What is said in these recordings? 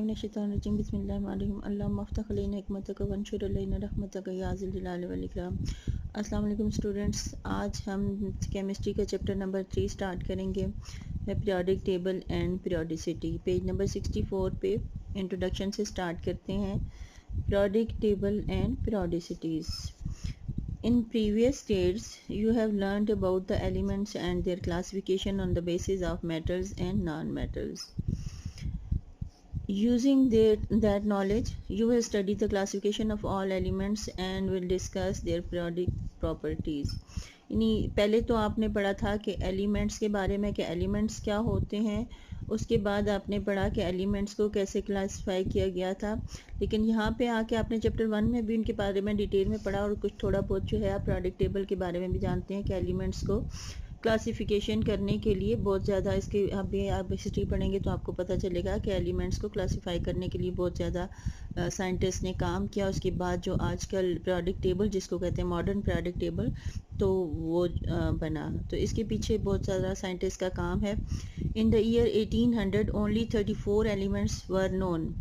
बिस्मिल्लाहिर्रहमानिर्रहीम बिस्मिल्लाहिर्रहमानिर्रहीम अल्लाहुम्मा अफ्तह अलैना हिकमतक वंशुर अलैना रहमतक या ज़िल जलाल वल इकराम। अस्सलाम वालेकुम स्टूडेंट्स, आज हम केमिस्ट्री का चैप्टर नंबर 3 स्टार्ट करेंगे, periodic table and periodicity. Page number 64 पे इंट्रोडक्शन से स्टार्ट करते हैं। Periodic table and periodicities. In previous states, you have learned about the elements and their classification on the basis of metals and non-metals. Using that knowledge, you will study the classification of all elements and will discuss their periodic properties. पहले तो आपने पढ़ा था कि elements के बारे में, कि एलिमेंट्स क्या होते हैं। उसके बाद आपने पढ़ा कि एलिमेंट्स को कैसे क्लासिफाई किया गया था। लेकिन यहाँ पे आके आपने चैप्टर 1 में भी उनके बारे में डिटेल में पढ़ा और कुछ थोड़ा बहुत जो है आप पीरियोडिक टेबल के बारे में भी जानते हैं कि एलिमेंट्स को क्लासिफिकेशन करने के लिए बहुत ज़्यादा इसके अभी आप हिस्ट्री पढ़ेंगे तो आपको पता चलेगा कि एलिमेंट्स को क्लासिफाई करने के लिए बहुत ज़्यादा साइंटिस्ट ने काम किया। उसके बाद जो आजकल पीरियोडिक टेबल जिसको कहते हैं मॉडर्न पीरियोडिक टेबल, तो वो बना। तो इसके पीछे बहुत ज़्यादा साइंटिस्ट का काम है। In the year 1800 only 34 elements were known.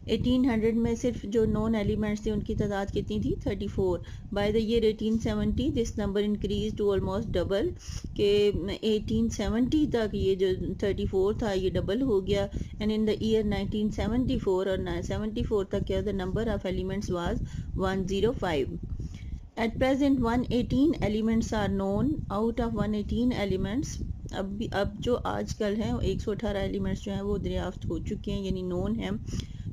1800 में सिर्फ जो नॉन एलिमेंट्स थे उनकी तादाद कितनी थी? 34। By the year 1870 this number increase to almost double, के 1870 तक ये जो 34 था ये डबल हो गया। एंड इन द ईयर 1974 और 74 तक क्या the number of elements was 105। At present 118 elements are known. Out of 118 elements, अब जो आजकल हैं 118 एलिमेंट्स जो हैं वो दरियाफ्त हो चुके हैं, यानी नोन हैं।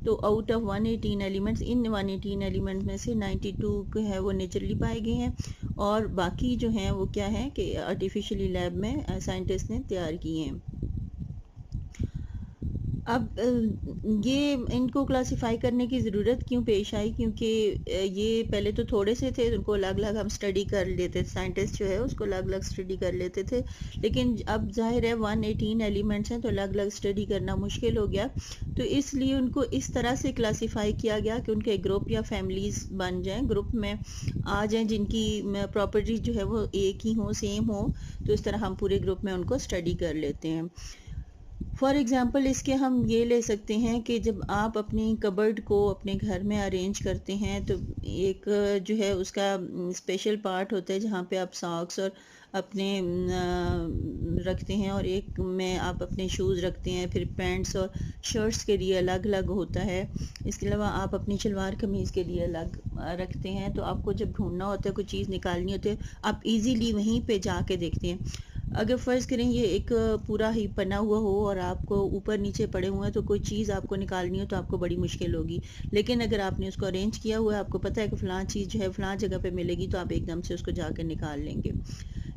तो out of 118 elements, in 118 element में से 92 है वो नेचुरली पाए गए हैं और बाकी जो हैं वो क्या है कि आर्टिफिशियली लैब में साइंटिस्ट ने तैयार किए हैं। अब ये इनको क्लासिफाई करने की ज़रूरत क्यों पेश आई? क्योंकि ये पहले तो थोड़े से थे, उनको अलग अलग हम स्टडी कर लेते थे, साइंटिस्ट जो है उसको अलग अलग स्टडी कर लेते थे। लेकिन अब जाहिर है 118 एलिमेंट्स हैं तो अलग अलग स्टडी करना मुश्किल हो गया। तो इसलिए उनको इस तरह से क्लासिफाई किया गया कि उनके ग्रुप या फैमिलीज़ बन जाएँ, ग्रुप में आ जाएँ जिनकी प्रॉपर्टीज जो है वो एक ही हो, सेम हो। तो इस तरह हम पूरे ग्रुप में उनको स्टडी कर लेते हैं। फॉर एग्ज़ाम्पल इसके हम ये ले सकते हैं कि जब आप अपनी कबर्ड को अपने घर में अरेंज करते हैं तो एक जो है उसका स्पेशल पार्ट होता है जहाँ पे आप सॉक्स और अपने रखते हैं और एक में आप अपने शूज़ रखते हैं, फिर पैंट्स और शर्ट्स के लिए अलग अलग होता है। इसके अलावा आप अपनी शलवार कमीज़ के लिए अलग रखते हैं। तो आपको जब ढूंढना होता है, कोई चीज़ निकालनी होती है, आप इजीली वहीं पे जाके देखते हैं। अगर फ़र्ज़ करें ये एक पूरा ही बना हुआ हो और आपको ऊपर नीचे पड़े हुए हैं तो कोई चीज़ आपको निकालनी हो तो आपको बड़ी मुश्किल होगी। लेकिन अगर आपने उसको अरेंज किया हुआ है, आपको पता है कि फ़लाँ चीज़ जो है फ़लाँ जगह पे मिलेगी, तो आप एकदम से उसको जाकर निकाल लेंगे।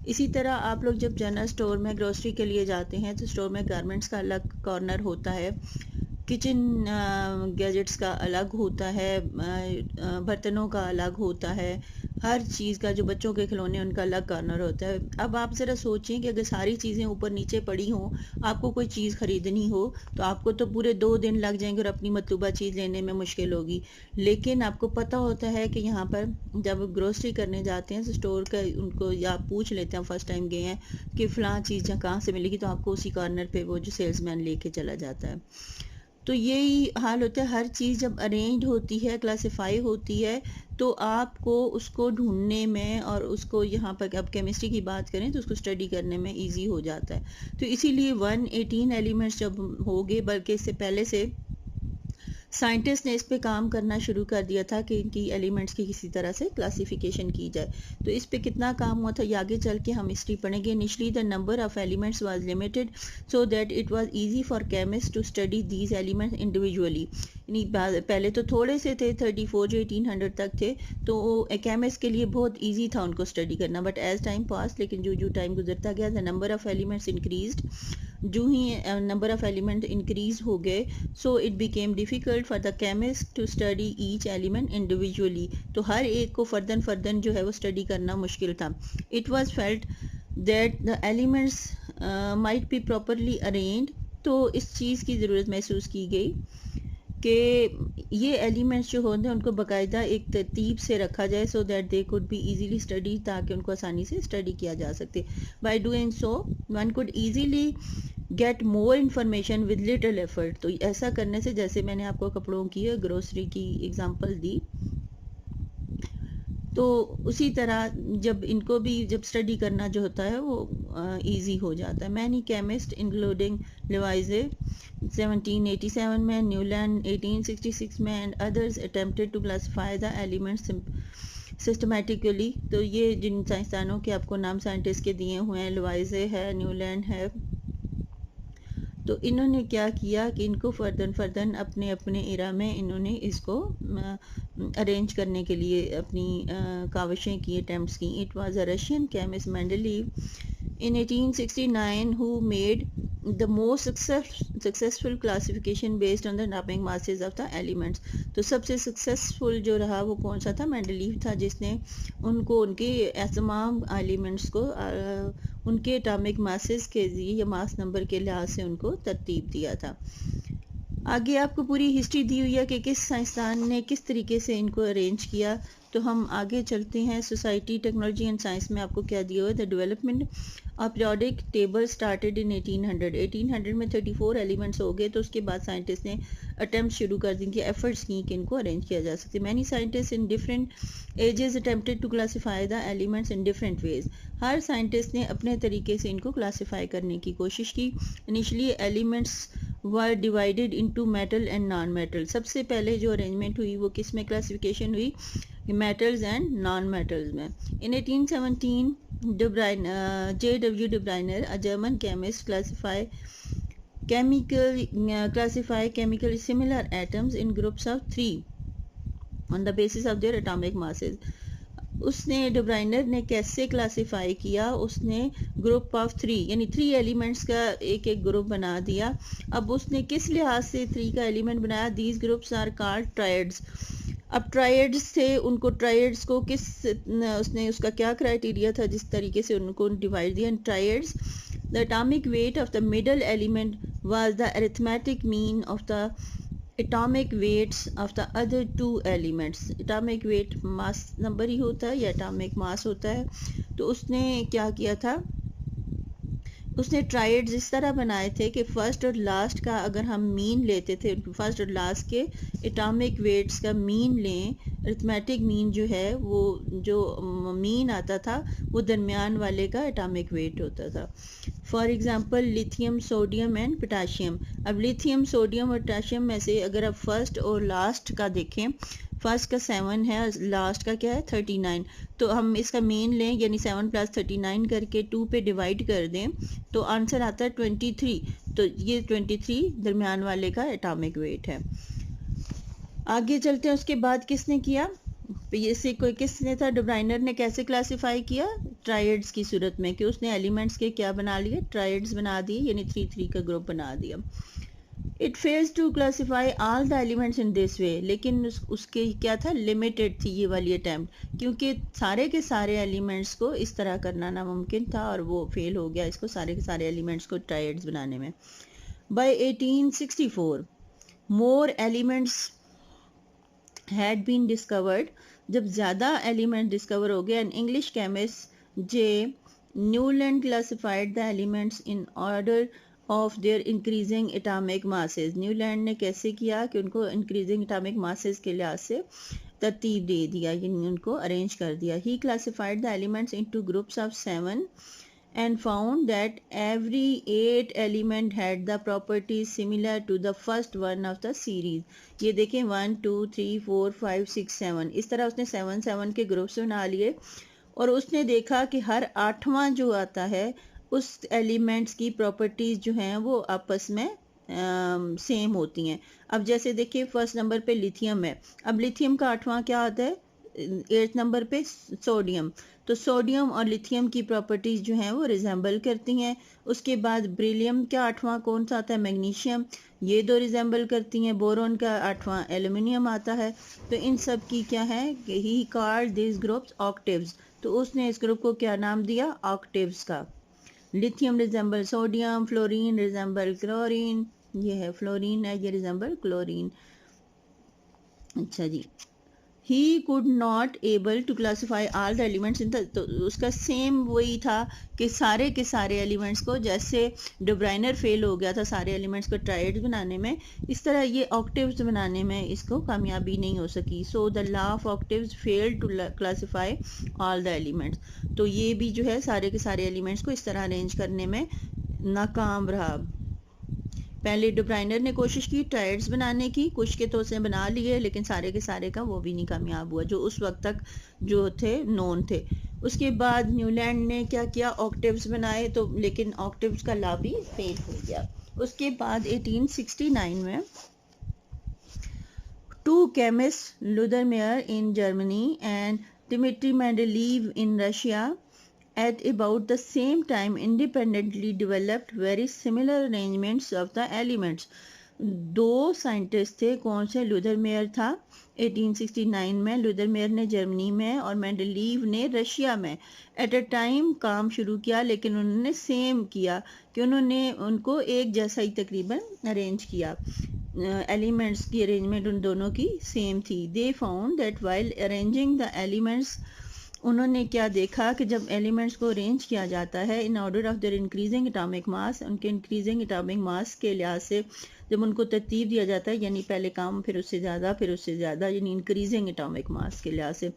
इसी तरह आप लोग जब जनरल स्टोर में ग्रोसरी के लिए जाते हैं तो स्टोर में गारमेंट्स का अलग कॉर्नर होता है, किचन गैजेट्स का अलग होता है, बर्तनों का अलग होता है, हर चीज़ का, जो बच्चों के खिलौने उनका अलग कॉर्नर होता है। अब आप ज़रा सोचें कि अगर सारी चीज़ें ऊपर नीचे पड़ी हों, आपको कोई चीज़ ख़रीदनी हो तो आपको तो पूरे 2 दिन लग जाएंगे और अपनी मतलूबा चीज़ लेने में मुश्किल होगी। लेकिन आपको पता होता है कि यहाँ पर जब ग्रोसरी करने जाते हैं तो स्टोर का उनको या पूछ लेते हैं, फर्स्ट टाइम गए हैं कि फ़लाँ चीज़ कहाँ से मिलेगी, तो आपको उसी कॉर्नर पर वो जो सेल्समैन लेके चला जाता है। तो यही हाल होता है, हर चीज़ जब अरेंज होती है, क्लासिफाई होती है, तो आपको उसको ढूंढने में और उसको यहाँ पर अब केमिस्ट्री की बात करें तो उसको स्टडी करने में इजी हो जाता है। तो इसीलिए 118 एलिमेंट्स जब हो गए, बल्कि इससे पहले से साइंटिस्ट ने इस पे काम करना शुरू कर दिया था कि इनकी एलिमेंट्स की किसी तरह से क्लासिफिकेशन की जाए। तो इस पे कितना काम हुआ था ये आगे चल के हम हिस्ट्री पढ़ेंगे। Initially the number of elements was limited so that it was easy for chemist to study these elements individually. पहले तो थोड़े से थे, 34 जो 1800 तक थे, तो केमिस्ट के लिए बहुत ईजी था उनको स्टडी करना। बट एज टाइम पास, लेकिन जो टाइम गुजरता गया, the number of elements increased. जो ही नंबर ऑफ एलिमेंट इंक्रीज हो गए, so it became difficult for the chemist to study each element individually. तो हर एक को फर्दन जो है वो स्टडी करना मुश्किल था। It was felt that the elements might be properly arranged. तो इस चीज़ की ज़रूरत महसूस की गई कि ये एलिमेंट्स जो होते हैं उनको बाकायदा एक तरतीब से रखा जाए, so that they could be easily study, ताकि उनको आसानी से स्टडी किया जा सकते। By doing so one could easily get more information with little effort. तो ऐसा करने से, जैसे मैंने आपको कपड़ों की ग्रोसरी की एग्जांपल दी, तो उसी तरह जब इनको भी जब स्टडी करना जो होता है वो इजी हो जाता है। मैनी केमिस्ट इंक्लूडिंग लिवाइजे 1787 में, न्यूलैंड 1866 में and others attempted to classify the elements systematically. तो ये जिन साइंसदानों के आपको नाम साइंटिस्ट के दिए हुए हैं, लिवाइजे है, न्यूलैंड है, तो इन्होंने क्या किया कि इनको फर्दन अपने अपने इरा में इन्होंने इसको अरेंज करने के लिए अपनी काविशें की, अटैम्प्ट्स की। It was a Russian chemist Mendeleev in 1869 who made the most successful classification based on the atomic masses of the elements। तो सबसे सक्सेसफुल जो रहा वो कौन सा था? मेंडलीव था, जिसने उनको उनके तमाम एलिमेंट्स को उनके एटॉमिक मासेस के या मास नंबर के लिहाज से उनको तरतीब दिया था। आगे आपको पूरी हिस्ट्री दी हुई है कि किस साइंसदान ने किस तरीके से इनको अरेंज किया। तो हम आगे चलते हैं। सोसाइटी, टेक्नोलॉजी एंड साइंस में आपको क्या दिया हुआ है? The development of periodic table started in 1800 में 34 एलिमेंट्स हो गए। तो उसके बाद साइंटिस्ट ने अटैम्प्ट शुरू कर दी, एफर्ट्स की कि इनको अरेंज किया जा सकते। Many scientist in different ages attempted to classify the elements in different ways. हर साइंटिस्ट ने अपने तरीके से इनको क्लासीफाई करने की कोशिश की। Initially elements were divided into metal and non metal. सबसे पहले जो अरेंजमेंट हुई वो किस में क्लासिफिकेशन हुई? मेटल्स एंड नॉन मेटल्स में। इन 1817 J.W. de Bruiner, a German chemist, classify chemically similar atoms in groups of 3 on the basis of their atomic masses। उसने डब्राइनर ने कैसे क्लासिफाई किया? उसने ग्रुप ऑफ 3 यानी 3 एलिमेंट्स का एक एक ग्रुप बना दिया। अब उसने किस लिहाज से 3 का एलिमेंट बनाया? These groups are called triads. अब ट्रायड्स थे, उनको ट्रायड्स को किस उसने उसका क्या क्राइटेरिया था जिस तरीके से उनको डिवाइड दिया? Triads, the atomic weight of the middle element was the arithmetic mean of the atomic weights of the other 2 elements. Atomic weight mass number ही होता है या एटॉमिक मास होता है। तो उसने क्या किया था? उसने ट्रायड्स इस तरह बनाए थे कि फर्स्ट और लास्ट का अगर हम मीन लेते थे, फर्स्ट और लास्ट के एटॉमिक वेट्स का मीन लें, अरिथमेटिक मीन जो है वो जो मीन आता था वो दरमियान वाले का एटॉमिक वेट होता था। For example lithium, sodium and potassium. अब लिथियम, सोडियम और पोटाशियम में से अगर आप फर्स्ट और लास्ट का देखें, फर्स्ट का 7 है, लास्ट का क्या है? 39। तो हम इसका मेन लें यानी 7 + 39 करके 2 पे डिवाइड कर दें तो आंसर आता है 23। तो ये 23 दरमियान वाले का एटॉमिक वेट है। आगे चलते हैं। उसके बाद किसने किया? इससे कोई किसने था? डब्राइनर ने कैसे क्लासिफाई किया? ट्रायड्स की सूरत में, कि उसने एलिमेंट्स के क्या बना लिए? ट्रायड्स बना दिए, यानी 3 का ग्रुप बना दिया। It fails to classify all the elements in this way. लेकिन उसके क्या था? लिमिटेड थी ये वाली अटैम्प्ट, क्योंकि सारे के सारे एलिमेंट्स को इस तरह करना नामुमकिन था और वो फेल हो गया इसको सारे के सारे एलिमेंट्स को ट्रायड्स बनाने में। By 1864 more elements had been discovered. जब ज़्यादा एलिमेंट डिस्कवर हो गए, an English chemist J Newland classified the elements in order of their increasing atomic masses. Newland ने कैसे किया कि उनको इंक्रीजिंग एटॉमिक मासेस के लिहाज से तरतीब दे दिया, यानी उनको अरेंज कर दिया। He classified the elements into groups of 7 and found that every 8 element had the properties similar to the first one of the series। ये देखें 1 2 3 4 5 6 7 इस तरह उसने 7 के ग्रुप्स बना लिए और उसने देखा कि हर 8वां जो आता है उस एलिमेंट्स की प्रॉपर्टीज जो हैं वो आपस में सेम होती हैं। अब जैसे देखिए फर्स्ट नंबर पे लिथियम है। अब लिथियम का 8वां क्या आता है? 8 नंबर पे सोडियम। तो सोडियम और लिथियम की प्रॉपर्टीज जो हैं वो रिजेंबल करती हैं। उसके बाद बेरिलियम का 8वां कौन सा आता है? मैग्नीशियम। ये दो रिजेंबल करती हैं। बोरॉन का 8वां एल्युमिनियम आता है। तो इन सब की क्या है? He called this groups octaves. तो उसने इस ग्रुप को क्या नाम दिया? ऑक्टेव्स का। Lithium resemble sodium, fluorine resemble chlorine. ये है फ्लोरीन है, ये रिजेंबल क्लोरीन। अच्छा जी, he could not able to classify all the elements in the, तो उसका सेम वही था कि सारे के सारे एलिमेंट्स को, जैसे डे ब्राइनर फेल हो गया था सारे एलिमेंट्स को ट्राइड्स बनाने में, इस तरह ये ऑक्टेव्स बनाने में इसको कामयाबी नहीं हो सकी. So the law of octaves failed to classify all the elements. तो ये भी जो है सारे के सारे एलिमेंट्स को इस तरह अरेंज करने में नाकाम रहा. पहले डे ब्राइनर ने कोशिश की ट्राइड्स बनाने की, कुछ के तो उसने बना लिए, लेकिन सारे के सारे का वो भी नहीं कामयाब हुआ जो उस वक्त तक जो थे नोन थे. उसके बाद न्यूलैंड ने क्या किया, ऑक्टेव्स बनाए, तो लेकिन ऑक्टेव्स का लॉ भी फेल हो गया. उसके बाद 1869 में two chemist Lothar Meyer in Germany and Dmitri Mendeleev in Russia at about the same time independently developed very similar arrangements of the elements. दो साइंटिस्ट थे, कौन से, लुदरमेयर था 1869 में, लुदरमेयर ने जर्मनी में और मेंडेलीव ने रशिया में एट अ टाइम काम शुरू किया, लेकिन उन्होंने सेम किया कि उन्होंने उनको एक जैसा ही तकरीबन अरेंज किया. एलिमेंट्स की अरेंजमेंट उन दोनों की सेम थी. They found that while arranging the elements, उन्होंने क्या देखा कि जब एलिमेंट्स को अरेंज किया जाता है इन order of their increasing atomic mass, उनके इंक्रीजिंग एटॉमिक मास के लिहाज से जब उनको तरतीब दिया जाता है, यानी पहले कम फिर उससे ज़्यादा, यानी इंक्रीजिंग एटॉमिक मास के लिहाज से,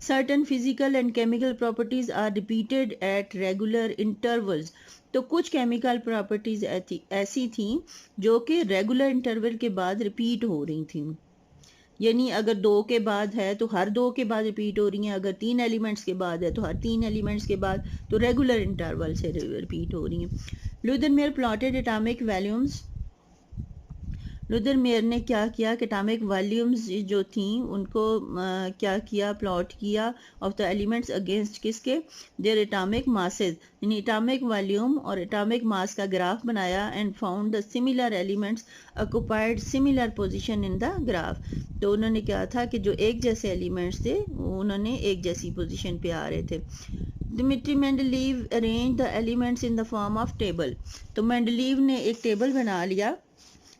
certain physical and chemical properties are repeated at regular intervals. तो कुछ केमिकल प्रॉपर्टीज ऐसी थी जो कि रेगुलर इंटरवल के बाद रिपीट हो रही थी. यानी अगर 2 के बाद है तो हर 2 के बाद रिपीट हो रही हैं, अगर 3 एलिमेंट्स के बाद है तो हर 3 एलिमेंट्स के बाद, तो रेगुलर इंटरवल से रिपीट हो रही हैं. लुदरमेयर प्लॉटेड एटॉमिक वॉल्यूम्स, लुदरमेयर ने क्या किया कि एटॉमिक वॉल्यूम्स जो थी उनको क्या किया, प्लॉट किया ऑफ द एलिमेंट्स अगेंस्ट किसके, देयर एटॉमिक मासेस, यानी एटॉमिक वॉल्यूम और एटॉमिक मास का ग्राफ बनाया and found the similar elements occupied similar position in the graph. तो उन्होंने क्या था कि जो एक जैसे एलिमेंट्स थे उन्होंने एक जैसी पोजीशन पे आ रहे थे. Dmitri Mendeleev arrange the elements in the form of table. तो मेंडेलीव ने एक टेबल बना लिया.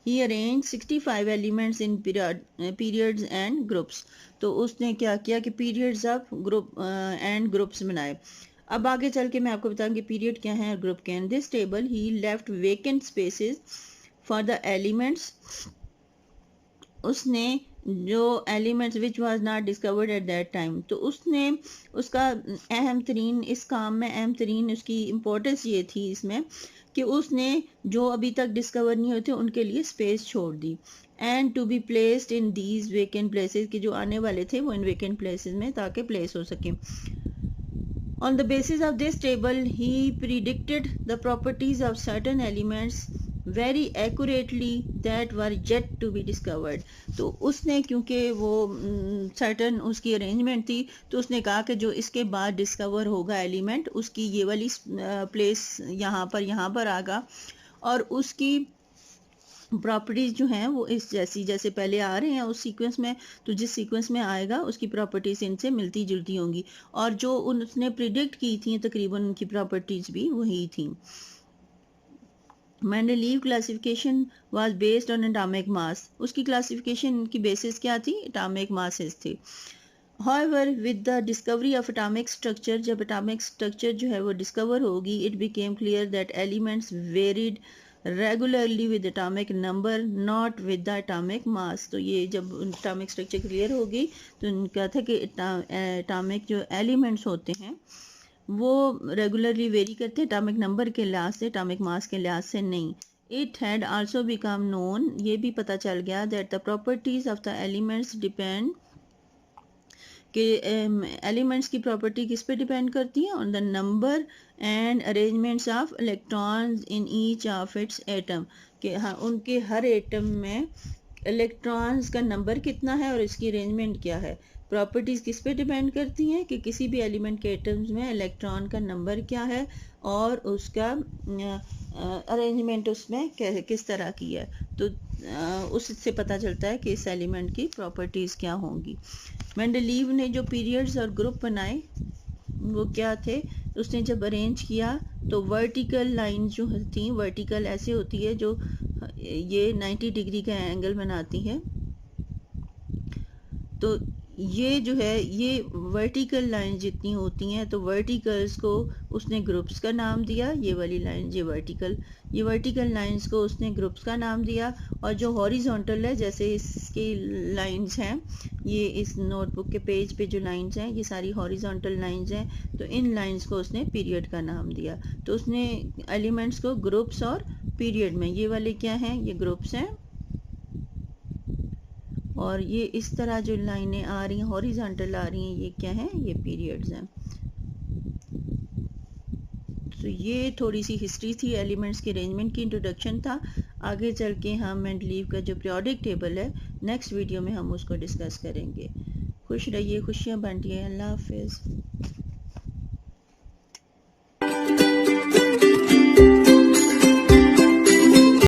He arranged 65 elements in periods and groups. तो उसने क्या किया कि periods of group and groups बनाए. अब आगे चल के मैं आपको बताऊंगी पीरियड क्या है और ग्रुप क्या है. This table he left vacant spaces for the elements. उसने जो elements which was not discovered at that time, तो उसने उसका अहम तरीन, इस काम में अहम तरीन उसकी इम्पोर्टेंस ये थी इसमें कि उसने जो अभी तक डिस्कवर नहीं होते उनके लिए स्पेस छोड़ दी. And to be placed in these vacant places, कि जो आने वाले थे वो इन वेकेंट प्लेसेस में ताकि प्लेस हो सके. On the basis of this table, he predicted the properties of certain elements very accurately that were yet to be discovered. तो उसने क्योंकि वो certain उसकी अरेंजमेंट थी, तो उसने कहा कि जो इसके बाद डिस्कवर होगा एलिमेंट, उसकी ये वाली प्लेस यहाँ पर आगा, और उसकी प्रॉपर्टीज जो हैं वो इस जैसे पहले आ रहे हैं उस सीक्वेंस में, तो जिस सीक्वेंस में आएगा उसकी प्रॉपर्टीज इनसे मिलती जुलती होंगी, और जो उसने प्रिडिक्ट की थी तकरीबन उनकी प्रॉपर्टीज भी वही थी. Mendeleev classification was based on atomic mass. उसकी क्लासिफिकेशन की बेसिस क्या थी, एटॉमिक मासेस थी. However, with the discovery of atomic structure, जब एटॉमिक स्ट्रक्चर जो है वो डिस्कवर होगी, it became clear that elements varied regularly with atomic number not with the atomic mass. तो ये जब एटॉमिक स्ट्रक्चर क्लियर होगी तो उनका था कि एटॉमिक जो एलिमेंट्स होते हैं वो रेगुलरली वेरी करते हैं एटॉमिक नंबर के लिहाज से, एटॉमिक मास के लिहाज से नहीं. It had also become known, ये भी पता चल गया that the properties of the elements depend, कि एलिमेंट्स की प्रॉपर्टी किस पे डिपेंड करती है, on the number and arrangements of electrons in each of its atom, कि हाँ उनके हर एटम में इलेक्ट्रॉन्स का नंबर कितना है और इसकी अरेंजमेंट क्या है. प्रॉपर्टीज़ किस पे डिपेंड करती हैं कि किसी भी एलिमेंट के एटम्स में इलेक्ट्रॉन का नंबर क्या है और उसका अरेंजमेंट उसमें किस तरह की है. तो उससे पता चलता है कि इस एलिमेंट की प्रॉपर्टीज़ क्या होंगी. मेंडेलीव ने जो पीरियड्स और ग्रुप बनाए वो क्या थे, उसने जब अरेंज किया तो वर्टिकल लाइन जो थी, वर्टिकल ऐसे होती है जो ये 90 डिग्री का एंगल बनाती है, तो ये जो है ये वर्टिकल लाइन जितनी होती हैं तो वर्टिकल्स को उसने ग्रुप्स का नाम दिया, ये वाली लाइन ये वर्टिकल लाइंस को उसने ग्रुप्स का नाम दिया, और जो हॉरिजॉन्टल है जैसे इसकी लाइंस हैं, ये इस नोटबुक के पेज पे जो लाइंस हैं ये सारी हॉरिजॉन्टल लाइंस हैं, तो इन लाइंस को उसने पीरियड का नाम दिया। तो उसने एलिमेंट्स को ग्रुप्स और पीरियड में, ये वाले क्या हैं, ये ग्रुप्स हैं, और ये इस तरह जो लाइनें आ रही हैं हॉरिजॉन्टल आ रही हैं ये क्या हैं, ये पीरियड्स हैं। तो ये थोड़ी सी हिस्ट्री थी, एलिमेंट्स के अरेंजमेंट की इंट्रोडक्शन था। आगे चल के हम मेंडलीव का जो पीरियोडिक टेबल है नेक्स्ट वीडियो में हम उसको डिस्कस करेंगे। खुश रहिए, खुशियाँ बांटिए, अल्लाह हाफिज़।